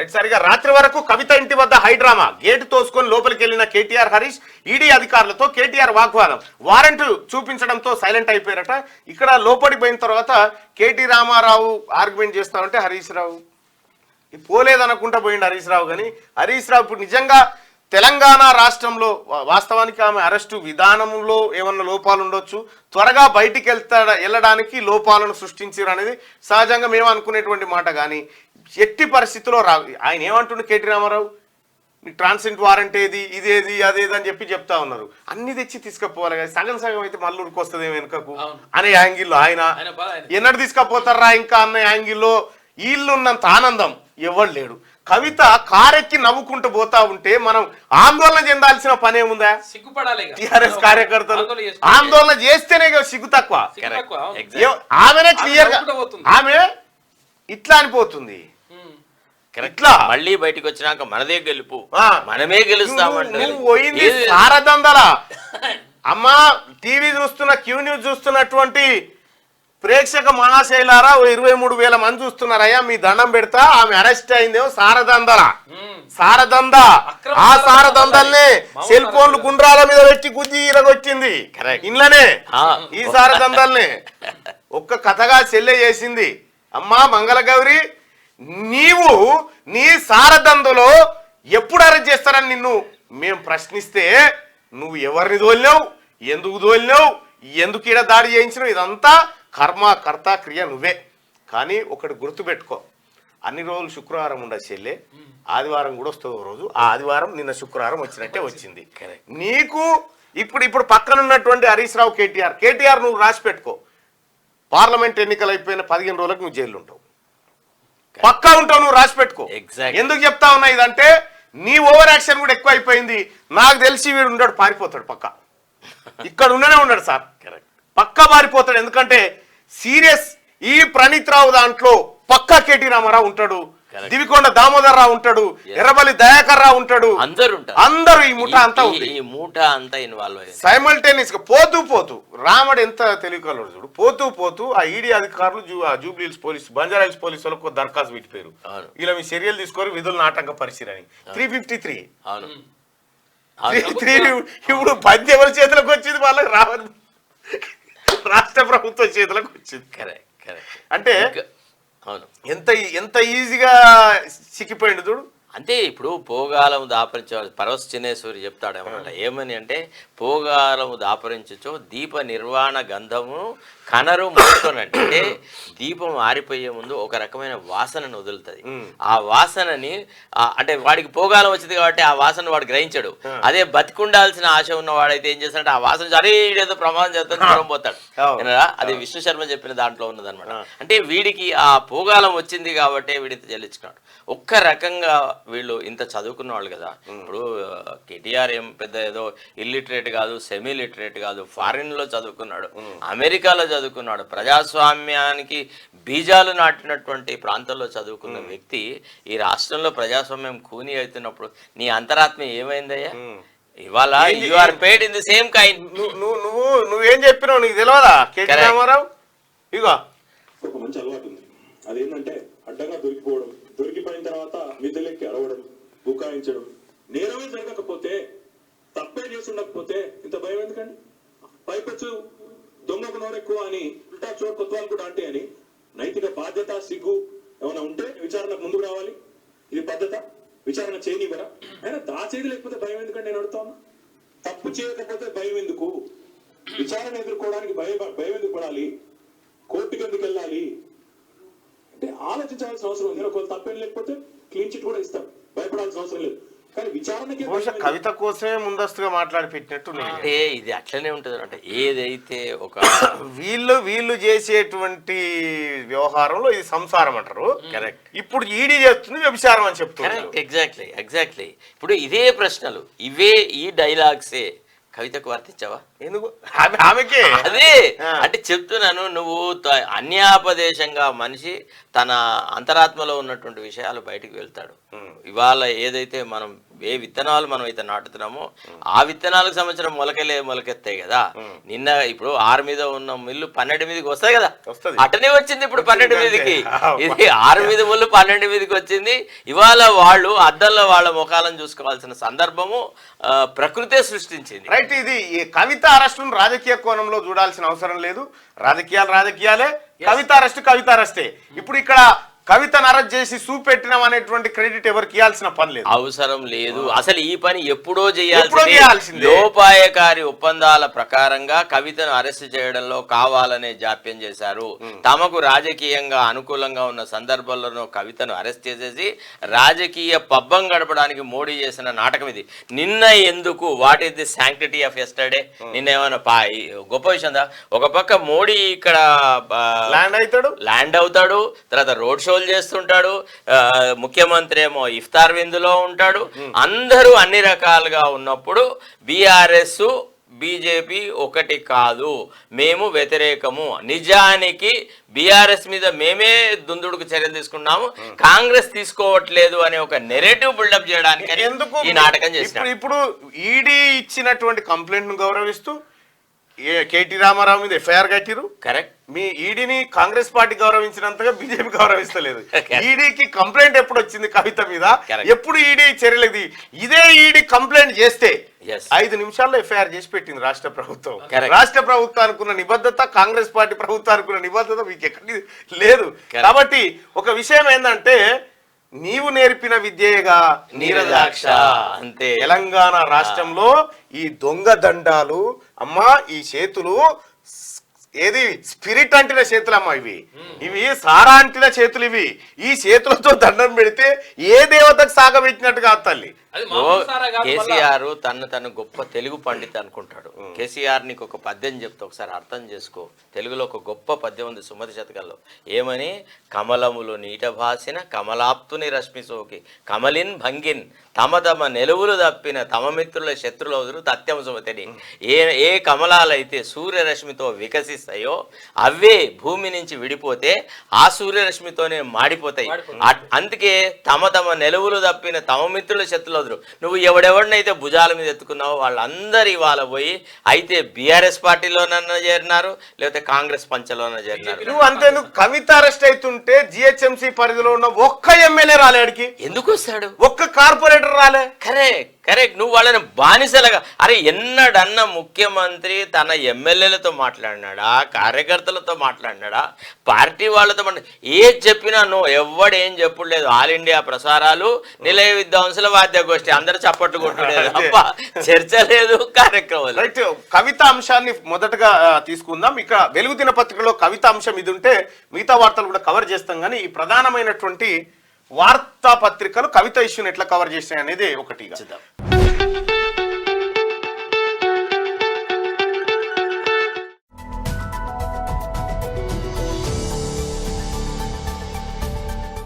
Right సరిగా రాత్రి వరకు కవిత ఇంటి వద్ద హైడ్రామా గేటు తోసుకొని లోపలికి వెళ్లిన కేటీఆర్ హరీష్ ఈడీ అధికారులతో కేటీఆర్ వాగ్వాదం వారెంట్ చూపించడంతో సైలెంట్ అయిపోయారట. ఇక్కడ లోపలికి పోయిన తర్వాత కేటీ రామారావు ఆర్గ్యుమెంట్ చేస్తామంటే హరీష్ రావు పోలేదనుకుంటా పోయిండు హరీష్ రావు. కానీ హరీష్ రావు ఇప్పుడు నిజంగా తెలంగాణ రాష్ట్రంలో వాస్తవానికి ఆమె అరెస్టు విధానంలో ఏమన్నా లోపాలు ఉండొచ్చు, త్వరగా బయటికి వెళ్ళడానికి లోపాలను సృష్టించారు అనేది సహజంగా మేము అనుకునేటువంటి మాట. కానీ ఎట్టి పరిస్థితుల్లో ఆయన ఏమంటుండే కేటీ రామారావు ట్రాన్సిడెంట్ వారెంట్ ఏది ఇదేది అదేది అని చెప్తా ఉన్నారు. అన్ని తెచ్చి తీసుకుపోవాలి కదా, సగం సగం అయితే మళ్ళీ ఉరికొస్తుంది వెనుకకు అనే యాంగిల్లో ఆయన ఎన్నడు తీసుకుపోతారా ఇంకా అన్న యాంగిల్లో వీళ్ళు ఉన్నంత ఆనందం ఎవరు లేడు. కవిత కారెక్కి నవ్వుకుంటూ పోతా ఉంటే మనం ఆందోళన చెందాల్సిన పనే ఉందా? టిఆర్ఎస్ కార్యకర్తలు ఆందోళన చేస్తేనే సిగ్గు తక్కువ. ఆమెనే క్లియర్ గా ఆమె ఇట్లా అనిపోతుంది. ఇట్లా మళ్ళీ బయటకు వచ్చినాక మనదే గెలుపు, మనమే గెలుస్తామంటే పోయింది సారదందలా. అమ్మా టీవీ చూస్తున్న క్యూ న్యూస్ చూస్తున్నటువంటి ప్రేక్షక మహాశైలారా 23,000 మంది చూస్తున్నారయ్యా, మీ దండం పెడతా. ఆమె అరెస్ట్ అయిందేమో సారదందల ఆ సారదందల్ని సెల్ ఫోన్లు గుండ్రాల మీద పెట్టి గుజ్జి ఇరగొచ్చింది ఇంట్లోనే. ఈ సారదందల్ని ఒక్క కథగా చెల్లె చేసింది. అమ్మా మంగళగౌరి నీవు నీ సారదందులో ఎప్పుడు అరెస్ట్ చేస్తారని నిన్ను మేము ప్రశ్నిస్తే నువ్వు ఎవరిని తోలినావు, ఎందుకు తోలినావు, ఎందుకు ఈడ దాడి చేయించినావు, ఇదంతా కర్మ కర్త క్రియ నువ్వే. కానీ ఒకటి గుర్తుపెట్టుకో, అన్ని రోజులు శుక్రవారం ఉండదు చెల్లె, ఆదివారం కూడా వస్తుంది ఓ రోజు. ఆ ఆదివారం నిన్న శుక్రవారం వచ్చినట్టే వచ్చింది నీకు. ఇప్పుడు పక్కన ఉన్నటువంటి హరీష్ రావు కేటీఆర్ నువ్వు రాసి పెట్టుకో, పార్లమెంట్ ఎన్నికలు అయిపోయిన 15 రోజులకు నువ్వు జైలు ఉంటావు, పక్కా ఉంటావు, నువ్వు రాసి పెట్టుకో. ఎందుకు చెప్తా ఉన్నా ఇదంటే నీ ఓవర్ యాక్షన్ కూడా ఎక్కువ అయిపోయింది. నాకు తెలిసి వీడు ఉండడు, పారిపోతాడు పక్కా, ఇక్కడ ఉండడు సార్, పక్కా పారిపోతాడు. ఎందుకంటే సీరియస్ ఈ ప్రణీత్ రావు దాంట్లో పక్కా కేటీ రామారావు ఉంటాడు, దివికొండ దామోదర్ రావు ఉంటాడు, ఎర్రబల్లి దయాకర్ రావు ఉంటాడు, అందరూ ఈ ముఠా అంతా ఇన్వాల్వ్ సైమల్టేనియస్ గా పోతూ రాముడు ఎంత తెలియకలడు చూడు. పోతూ ఆ ఈడీ అధికారులు జూబ్లీహిల్స్ పోలీసు బంజారాహిల్స్ పోలీసు వాళ్ళకు దరఖాస్తు పెట్టిపోయారు, ఇలా మీ చర్యలు తీసుకొని విధులను ఆటంక పరిశీలని 353. ఇప్పుడు బంద్ ఎవరి చేతులకు వచ్చింది, వాళ్ళకి రావద్దు, రాష్ట్ర ప్రభుత్వం చేతులకు వచ్చింది. అంటే ఎంత ఈజీగా సిక్కిపోయింది చూడు. అంటే ఇప్పుడు పోగాలము దాపరించే పరవశ చిన్నేశ్వరి చెప్తాడేమన్నమాట, ఏమని అంటే పోగాలము దాపరించో దీప నిర్వాణ గంధము కనరు ముట్టుకోనంటే, అంటే దీపం ఆరిపోయే ముందు ఒక రకమైన వాసనను వదులుతుంది. ఆ వాసనని అంటే వాడికి పోగాలం వచ్చింది కాబట్టి ఆ వాసన వాడు గ్రహించాడు. అదే బతికుండాల్సిన ఆశ ఉన్నవాడైతే ఏం చేస్తాడంటే ఆ వాసన అరే ఏదో ప్రమాదం చేస్తాడు, దూరం పోతాడు. అది విష్ణు శర్మ చెప్పిన దాంట్లో ఉన్నదనమాట. అంటే వీడికి ఆ పోగాలం వచ్చింది కాబట్టి వీడితో చెల్లించుకున్నాడు. ఒక్క రకంగా వీళ్ళు ఇంత చదువుకున్న వాళ్ళు కదా. ఇప్పుడు కేటీఆర్ ఏం పెద్ద ఏదో ఇల్లిటరేట్ కాదు, సెమీ లిటరేట్ కాదు, ఫారిన్ లో చదువుకున్నాడు, అమెరికాలో చదువుకున్నాడు, ప్రజాస్వామ్యానికి బీజాలు నాటినటువంటి ప్రాంతంలో చదువుకున్న వ్యక్తి ఈ రాష్ట్రంలో ప్రజాస్వామ్యం కూని అవుతున్నప్పుడు నీ అంతరాత్మ ఏమైందయ్యా? ఇవాళ you are paid in the same kind. నువ్వేం చెప్పినావు నీకు తెలియదా కేటీ రామారావు? ఇగో ఒక మంచి అలవాటు ఉంది, అదేంటంటే అడ్డంగా దొరికిపోవడం, దొరికిపోయిన తర్వాత మిద్దెలెక్కి అరవడం, బుకాయించడం. నేరమే జరగకపోతే తప్పే చేసి ఉండకపోతే ఇంత భయం ఎందుకండి? పైపెచ్చు దొంగకు నోరెక్కువ అని ఉల్టా చోటు కొత్వాలు కూడా అంటే అని నైతిక బాధ్యత సిగ్గు ఏమైనా ఉంటే విచారణకు ముందుకు రావాలి. ఇది పద్ధత, విచారణ చేయనివ్వరా? అయినా దాచేది లేకపోతే భయం ఎందుకంటే నేను అడుగుతా ఉన్నా. తప్పు చేయకపోతే భయం ఎందుకు? విచారణ ఎదుర్కోవడానికి భయం ఎందుకు పడాలి? కోర్టుకు ఎందుకు వెళ్ళాలి అంటే ఆలోచించాల్సిన అవసరం ఉంది. ఒకవేళ తప్పేం లేకపోతే క్లీన్ చిట్ కూడా ఇస్తాం, భయపడాల్సిన అవసరం లేదు. కానీ విచారణకి కవిత కోసమే ముందస్తుగా మాట్లాడి పెట్టినట్టు అంటే ఇది అట్లనే ఉంటుంది. అంటే ఏదైతే ఒక వీళ్ళు చేసేటువంటి వ్యవహారంలో ఇది సంసారం అంటారు. కరెక్ట్. ఇప్పుడు ఈడీ చేస్తుంది వ్యభిచారం అని చెప్తున్నారు. ఎగ్జాక్ట్లీ. ఇప్పుడు ఇదే ప్రశ్నలు, ఇవే ఈ డైలాగ్సే కవితకు వర్తించావా? ఎందుకు ఆమెకే అదే అంటే చెప్తున్నాను. నువ్వు అన్యాపదేశంగా మనిషి తన అంతరాత్మలో ఉన్నటువంటి విషయాలు బయటికి వెళ్తాడు. ఇవాళ ఏదైతే మనం ఏ విత్తనాలు మనం అయితే నాటుతున్నామో ఆ విత్తనాలకు సంబంధించిన మొలకెత్తాయి కదా. నిన్న ఇప్పుడు 6 మీద ఉన్న మిల్లు 12 మీదకి వస్తాయి కదా, అటనే వచ్చింది ఇప్పుడు 12 మీదకి. ఇది 6 మీద ముళ్ళు 12 మీదకి వచ్చింది. ఇవాళ వాళ్ళు అద్దంలో వాళ్ళ ముఖాలను చూసుకోవాల్సిన సందర్భము ప్రకృతే సృష్టించింది. రైట్. ఇది కవిత అరెస్టును రాజకీయ కోణంలో చూడాల్సిన అవసరం లేదు. రాజకీయాలే, కవిత అరెస్టే. ఇప్పుడు ఇక్కడ కవితను అరెస్ట్ చేసి చూపెట్టినాం అనేటువంటి క్రెడిట్ ఎవరికి ఇవ్వాల్సిన పని లేదు, అవసరం లేదు. అసలు ఈ పని ఎప్పుడో చేయాల్సింది. లోపాయకారి ఒప్పందాల ప్రకారంగా కవితను అరెస్ట్ చేయడంలో కావాలనే జాప్యం చేశారు. తమకు రాజకీయంగా అనుకూలంగా ఉన్న సందర్భంలోనూ కవితను అరెస్ట్ చేసేసి రాజకీయ పబ్బం గడపడానికి మోడీ చేసిన నాటకం ఇది. నిన్న ఎందుకు what is the sanctity of yesterday? నిన్న ఏమైనా గొప్ప విషయం. ఒక పక్క మోడీ ఇక్కడ ల్యాండ్ అవుతాడు, తర్వాత రోడ్ షో చేస్తుంటాడు, ముఖ్యమంత్రి ఏమో ఇఫ్తార్ విందులో ఉంటాడు. అందరూ అన్ని రకాలుగా ఉన్నప్పుడు బీఆర్ఎస్ బీజేపీ ఒకటి కాదు, మేము వ్యతిరేకము, నిజానికి బీఆర్ఎస్ మీద మేమే దుందుడుకు చర్యలు తీసుకున్నాము, కాంగ్రెస్ తీసుకోవట్లేదు అనే ఒక నెరేటివ్ బిల్డప్ చేయడానికి ఎందుకు ఈ నాటకం చేశారు. ఇప్పుడు ఈడీ ఇచ్చినటువంటి కంప్లైంట్ ను గౌరవిస్తూ కేటీ రామారావు మీద ఎఫ్ఐఆర్ కట్టిరు. కరెక్ట్. మీ ఈడీని కాంగ్రెస్ పార్టీ గౌరవించినంతగా బీజేపీ గౌరవిస్తలేదు. ఈడీకి కంప్లైంట్ ఎప్పుడు వచ్చింది కవిత మీద? ఎప్పుడు ఈడీ చర్యలేదు? ఇదే ఈడీ కంప్లైంట్ చేస్తే 5 నిమిషాల్లో ఎఫ్ఐఆర్ చేసి పెట్టింది రాష్ట్ర ప్రభుత్వం. రాష్ట్ర ప్రభుత్వానికి ఉన్న నిబద్ధత, కాంగ్రెస్ పార్టీ ప్రభుత్వానికి ఉన్న నిబద్ధత మీకు ఎక్కడి లేదు. కాబట్టి ఒక విషయం ఏంటంటే, నీవు నేర్పిన విద్యేగా నీరజాక్ష. అంతే. తెలంగాణ రాష్ట్రంలో ఈ దొంగ దండాలు అమ్మా, ఈ చేతులు ఏది స్పిరిట్ అంటిన చేతులమ్మా, ఇవి సారా అంటిన చేతులు. ఈ చేతులతో దండం పెడితే ఏ దేవతకు సాగబెట్టినట్టుగా తల్లి. కేసీఆర్ తను గొప్ప తెలుగు పండిత్ అనుకుంటాడు. కేసీఆర్ నీకు ఒక పద్యం చెప్తే ఒకసారి అర్థం చేసుకో. తెలుగులో ఒక గొప్ప పద్యం ఉంది సుమతి శతకంలో. ఏమని? కమలములు నీట భాసిన కమలాప్తుని రశ్మి సోకి కమలిన్ భంగిన్ తమ నెలువులు తప్పిన తమ మిత్రుల శత్రులవుదురు తత్యం సుమతిని. ఏ కమలాలైతే సూర్యరశ్మితో వికసిస్తాయో అవే భూమి నుంచి విడిపోతే ఆ సూర్యరశ్మితోనే మాడిపోతాయి. అందుకే తమ నెలువులు తప్పిన తమ మిత్రుల శత్రులు. నువ్వు ఎవడెవడినైతే భుజాల మీద ఎత్తుకున్నావో వాళ్ళందరూ ఇవాళ పోయి అయితే బీఆర్ఎస్ పార్టీలోనన్నా చేరినారు, లేకపోతే కాంగ్రెస్ పంచలోనన్నా చేరినారు. నువ్వు అంతేందుకు కవిత అరెస్ట్ అవుతుంటే జిహెచ్ఎంసీ పరిధిలో ఉన్న ఒక్క ఎమ్మెల్యే రాలేడికి? ఎందుకు వస్తాడు? ఒక్క కార్పొరేటర్ రాలే. కరెక్ట్. నువ్వు వాళ్ళని బానిసలుగా, అరే ఎన్నడన్న ముఖ్యమంత్రి తన ఎమ్మెల్యేలతో మాట్లాడినాడా, కార్యకర్తలతో మాట్లాడినాడా, పార్టీ వాళ్ళతో ఏది చెప్పినా ఎవడేం చెప్పులేదు. ఆల్ ఇండియా ప్రసారాలు, నిలయ విద్వాంసుల వాద్య గోష్ఠి, అందరూ చప్పట్లు కొట్టలేదు తప్ప చర్చ లేదు, కార్యక్రమాలు. రైట్. కవిత అంశాన్ని మొదటగా తీసుకుందాం. ఇక వెలుగు దినపత్రికలో కవిత అంశం ఇది ఉంటే మిగతా వార్తలు కూడా కవర్ చేస్తాం. కానీ ఈ ప్రధానమైనటువంటి వార్తాపత్రికలు కవిత ఇష్యూని ఎట్లా కవర్ చేసినాయి అనేది ఒకటిగా